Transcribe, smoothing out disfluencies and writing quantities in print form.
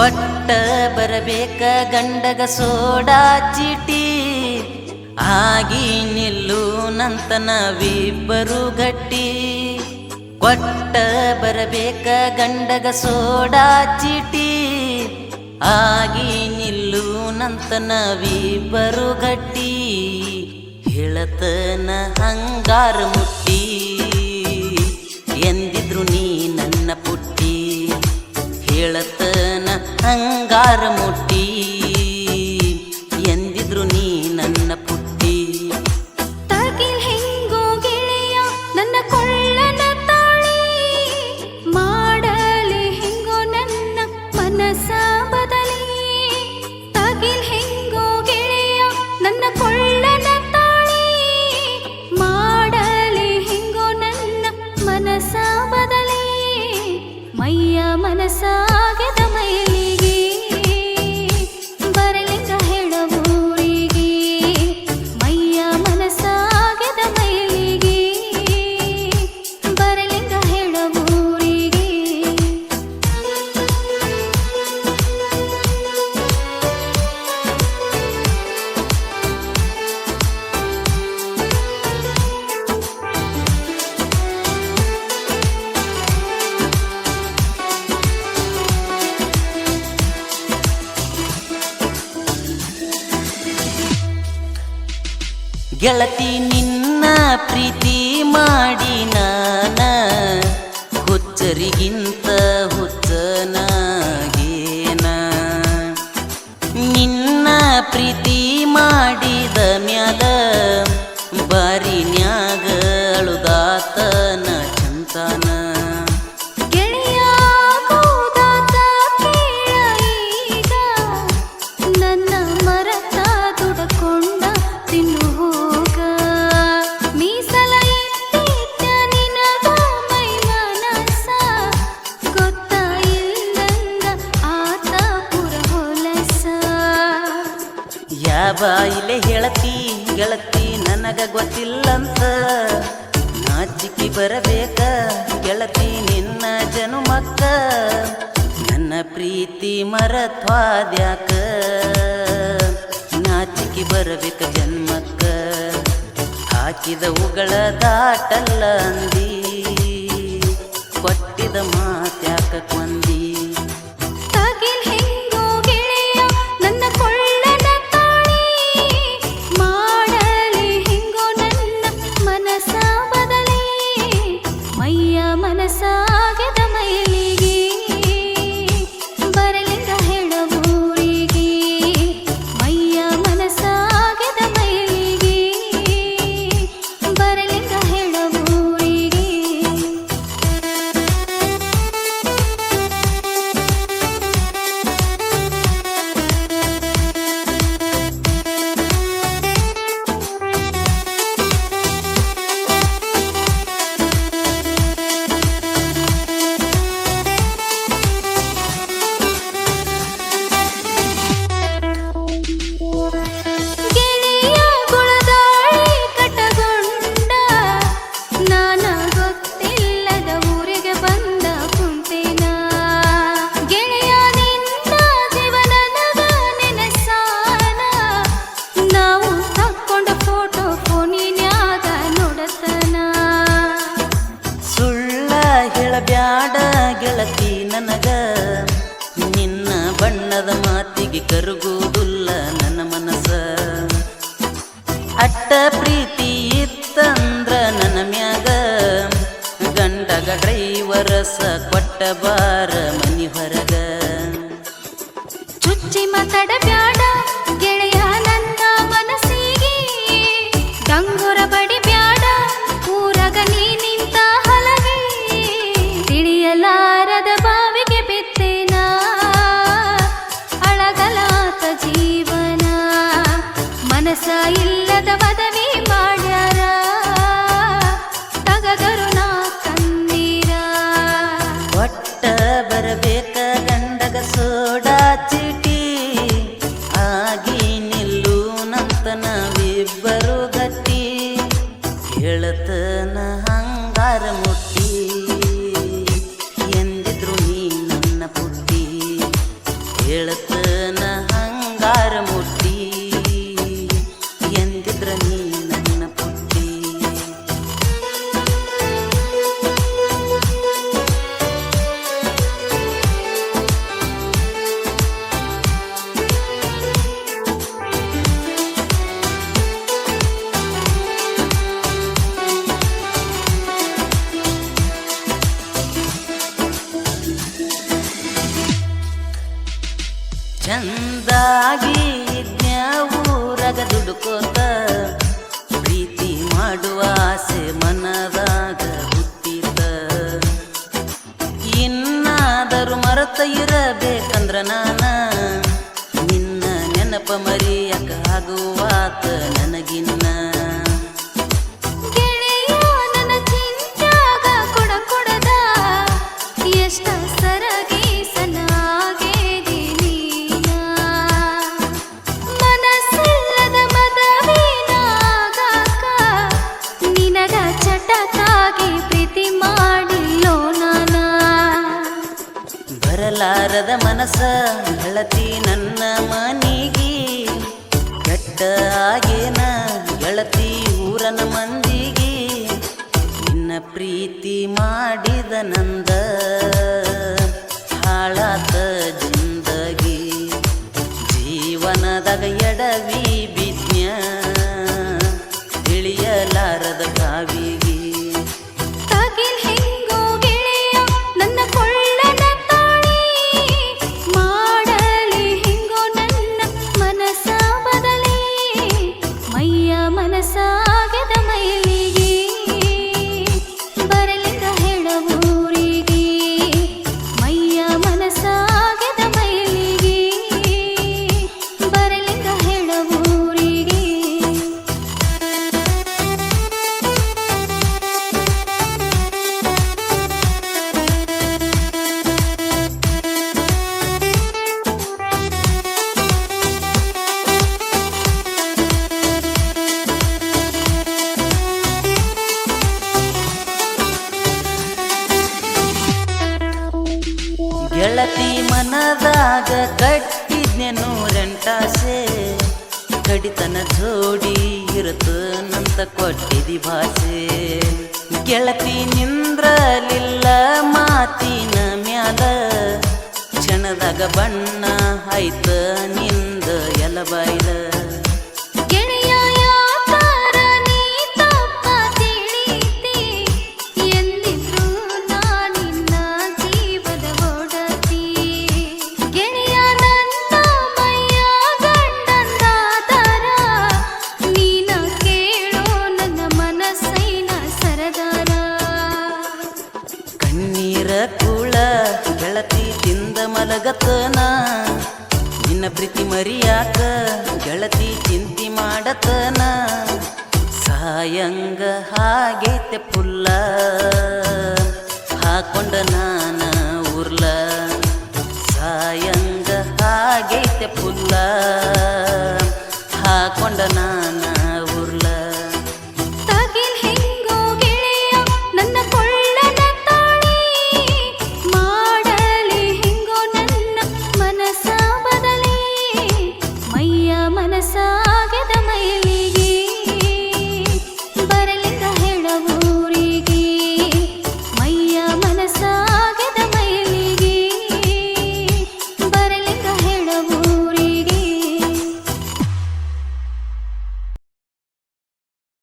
ಕೊಟ್ಟ ಬರಬೇಕ ಗಂಡಗ ಸೋಡಾ ಚೀಟಿ ಆಗಿ ನಿಲ್ಲು ನಂತ ನಾವಿಬ್ಬರು ಗಟ್ಟಿ. ಕೊಟ್ಟ ಬರಬೇಕ ಗಂಡಗ ಸೋಡಾ ಚೀಟಿ ಆಗಿ ನಿಲ್ಲು ನಂತ ನಾವಿಬ್ಬರು ಗಟ್ಟಿ. ಹೇಳತನ ಹಂಗಾರ ಮುಟ್ಟಿ ಎಂದಿದ್ರು ನೀ ನನ್ನ ಪುಟ್ಟಿ. ಹೇಳತನ ಹಂಗಾರ ಮುಟ್ಟಿ ಎಂದಿದ್ರು ನೀ ನನ್ನ ಪುಟ್ಟಿ. ತಗಿಲ್ ಹೆಂಗೋ ಗೆಳೆಯ ನನ್ನ ಕೊಳ್ಳನ ತಾಳಿ, ಮಾಡಲಿ ಹೆಂಗೋ ನನ್ನ ಮನಸ ಬದಲಿ. ತಗಿಲ್ ಹೆಂಗೋ ಗೆಳೆಯ ನನ್ನ ಕೊಳ್ಳನ ತಾಳಿ, ಮಾಡಲಿ ಹೆಂಗೋ ನನ್ನ ಮನಸ ಬದಲಿ. ಮೈಯ ಮನಸಾಗೆದ ಮೈಲಿಗೆ ಬರಲಿಂಗ ಹೇಳವೂರಿಗೆ. ಮೈಯ ಮನಸಾಗೆದ ಮೈಲಿಗೆ ಬರಲಿಂಗ ಹೇಳವೂರಿಗೆ. ಗೆಳತಿ ನಿನ್ನ ಪ್ರೀತಿ ಮಾಡಿ ನಾನ ಹುಚ್ಚರಿಗಿಂತ ಹುಚ್ಚನಾಗೇನ. ನಿನ್ನ ಪ್ರೀತಿ ಮಾಡಿದ ಮ್ಯಾಲ ಬಾರಿನ್ಯಾಗ ಅಳುದಾತನ ಚಂತನ. ಗೆಳೆಯ ಕೂದಾತ ಕೇಳ ಈಗ, ನನ್ನ ಮರತ ದುಡಕೊಂಡ ತಿನ್ನು ಹೋಗ. ಮೀಸಲ ಇಟ್ಟಿದ್ದ ನಿನಗ ಮೈ ಮನಸ, ಗೊತ್ತ ಇಲ್ಲಂದ ಆತ ಪುರ ಹೊಲಸ. ಬಾಯಿಲೆ ಹೇಳತಿ ಗೆಳತಿ ನನಗ ಗೊತ್ತಿಲ್ಲಂತ. ನಾಚಿಕಿ ಬರಬೇಕ ಗೆಳತಿ ನಿನ್ನ ಜನುಮಕ್ಕ. ನನ್ನ ಪ್ರೀತಿ ಮರತ್ವಾದ್ಯಾಕ ನಾಚಿಕಿ ಬರಬೇಕ ಜನ್ಮಕ್ಕ. ಹಾಕಿದ ಉಗಳ ದಾಟಲ್ಲ ಅಂದಿ, ಕೊಟ್ಟಿದ ಮಾತ್ಯಾಕ ಕೊಂದಿ. ತಗಿಲ್ ಹೆಂಗೋ ಗೆಳೆಯ ನನ್ನ ಕೊಳ್ಳನ ತಾಳಿ, ಮಾಡಲಿ ಹೆಂಗೋ ನನ್ನ ಮನಸ ಬದಲಿ. ಮೈಯ ಮನಸಾಗೆದ ಮೈಲಿಗೆ ಬರಲಿಂಗ ಹೇಳವೂರಿಗೆ. ಮೈಯ ಮನಸಾಗೆದ ಮೈಲಿಗೆ ಬರಲಿಂಗ ಹೇಳವೂರಿಗೆ. ಗೆಳೆಯ ಗುಳದಾಳಿ ಕಟಗೊಂಡ, ನಾನ ಗೊತ್ತಿಲ್ಲದ ಊರಿಗೆ ಬಂದ ಕುಂತೇನ. ಗೆಳೆಯ ನಿನ್ನ ಜೀವನದಾಗ ನೆನಸಾನ, ನಾವು ತಕ್ಕೊಂಡ ಫೋಟೋ ಫೋನಿನ್ಯಾಗ ನೋಡತನ. ಸುಳ್ಳ ಹೇಳಬ್ಯಾಡ ಗೆಳತಿ ನನಗ, ನಿನ್ನ ಬಣ್ಣದ ಮಾತಿಗೆ ಕರಗುವುದಿಲ್ಲ ನನ್ನ ಮನಸ. ಅಟ್ಟ ಪ್ರೀತಿ ಇತ್ತಂದ್ರ ನನ್ನ ಮ್ಯಾಗ, ಗಂಡಗ ಡ್ರೈವರಸ ಕೊಟ್ಟ ಬಾರ ಮನಿ ಹೊರಗ. ಚುಚ್ಚಿ ಮಾತಾಡಬ್ಯಾಡ ಗೆಳೆಯ ನನ್ನ ಮನಸ್ಸಿಗೆ, ಡಂಗುರ ಬಡಿಬ್ಯಾಡ ಊರಾಗ ನೀ ನಿಂತ ಹಲಗೆ. ತಿಳಿಯಲಾರದ ಬಾವಿಗೆ ಬಿದ್ದೇನ, ಅಳಗಲಾತ ಜೀವನ. ಮನಸ ಇಲ್ಲದ ಮದವಿ ಮಾಡ್ಯಾರ, ತಗದರು ನಾ ಕಂದೀರ. ಒಟ್ಟ ಬರಬೇಕ ಗಂಡಗ ಸೋಡಾ ಚೀಟಿ ಆಗಿ ನಿಲ್ಲು ನಂತ ನಾವಿಬ್ಬರು ಗಟ್ಟಿ. ಹೇಳತನ ಹಂಗಾರ ಮುಟ್ಟಿ ಎಂದಿದ್ರು ನೀ ನನ್ನ ಪುಟ್ಟಿ. ಹೇಳ್ತನ ಹಂಗಾರ ಮುಟ್ಟಿ ಎಂದಿದ್ರ ನೀ ನನ್ನ ಪುಟ್ಟಿ. ಚಂದಾಗಿ ಊರಗ ದುಡುಕೋತ ಪ್ರೀತಿ ಮಾಡುವ ಆಸೆ ಮನದಾಗ ಹುಟ್ಟಿತ. ಇನ್ನಾದರೂ ಮರೆತ ಇರಬೇಕಂದ್ರ ನಾನ ನಿನ್ನ ನೆನಪ ಮರಿಯಕ ಆಗುವಾತ ನನಗಿನ್ನ. ಗೆಳೆಯ ನನ್ನ ಚಿಂತ್ಯಾಗ ಕೊಡದ ಎಷ್ಟ ಸರಗಿ ಸನಾಗೇದಿ ನೀನ. ಮನಸ್ಸಿಲ್ಲದ ಮದವಿನಾಗಾಕ ನಿನಗ ಚಟಕಾಗಿ ಪ್ರೀತಿ ಮಾಡಿಲ್ಲೋ ನಾನ. ಬರಲಾರದ ಮನಸ ಗೆಳತಿ ನನ್ನ ಮನಿಗಿ ಕೆಟ್ಟ ಆಗೇನ ಗೆಳತಿ ಊರನ ಮಂದಿಗಿ. ನಿನ್ನ ಪ್ರೀತಿ ಮಾಡಿದ ನಂದ ಹಾಳಾತ ಜಿಂದಗಿ. ಜೀವನದಾಗ ಎಡವಿ ಬಿದ್ನ್ಯ ತಿಳಿಯಲಾರದ ಕಾವಿಗಿ. ತಗಿಲ್ ಹೆಂಗೋ ಗೆಳೆಯ ನನ್ನ ಕೊಳ್ಳನ ತಾಳಿ, ಮಾಡಲಿ ಹೆಂಗೋ ನನ್ನ ಮನಸ ಬದಲಿ. ಮೈಯ ಮನಸಾಗದ ಮೈಲಿಗೆ ಬರಲಿಂದ ಹೇಳವೂರಿಗೆ. ಮೈಯ ಮನಸಾಗದ ಮೈಲಿಗೆ ಬರಲಿಂದ ಹೇಳವೂರಿಗೆ. ಗೆಳತಿ ಮನದಾಗ ಕಟ್ಟಿದ್ನೆ ನೂರೆಂಟಾಸೆ. ಕಡಿತನ ಜೋಡಿ ಇರುತ್ತನಂತ ಕೊಟ್ಟಿದಿ ಭಾಷೆ. ಗೆಳತಿ ನಿಂದ್ರಲಿಲ್ಲ ಮಾತಿನ ಮ್ಯಾಲ ಕ್ಷಣದಾಗ ಬಣ್ಣ ಆಯ್ತ ನಿಂದ ಎಲಬೈಲ. ಗೆಳೆಯ ಯಾಕಾರ ನೀ ತಪ್ಪ ತಿಳಿತಿ, ಎಂದಿದ್ರು ನಾನಿನ್ನ ಜೀವದ ಒಡತಿ. ಗೆಳೆಯ ನನ್ನ ಮೈಯ ಗಂಡಂದಾದರ, ನೀನ ಕೇಳೋ ನನ್ನ ಮನಸ್ಸೈನ ಸರದಾರ. ಕಣ್ಣೀರ ಕೂಳ ಗೆಳತಿ ತಿಂದ ಮಲಗತನ ನಿನ್ನ ಪ್ರೀತಿ ಮರಿಯಾಕ ಗೆಳತಿ ಚಿಂತಿ ಮಾಡತನ. ಸಾಯಂಗ ಹಾಗೈತೆ ಪುಲ್ಲ ಹಾಕೊಂಡ ನಾನ ಉರ್ಲ. ಸಾಯಂಗ ಹಾಗೈತೆ ಪುಲ್ಲ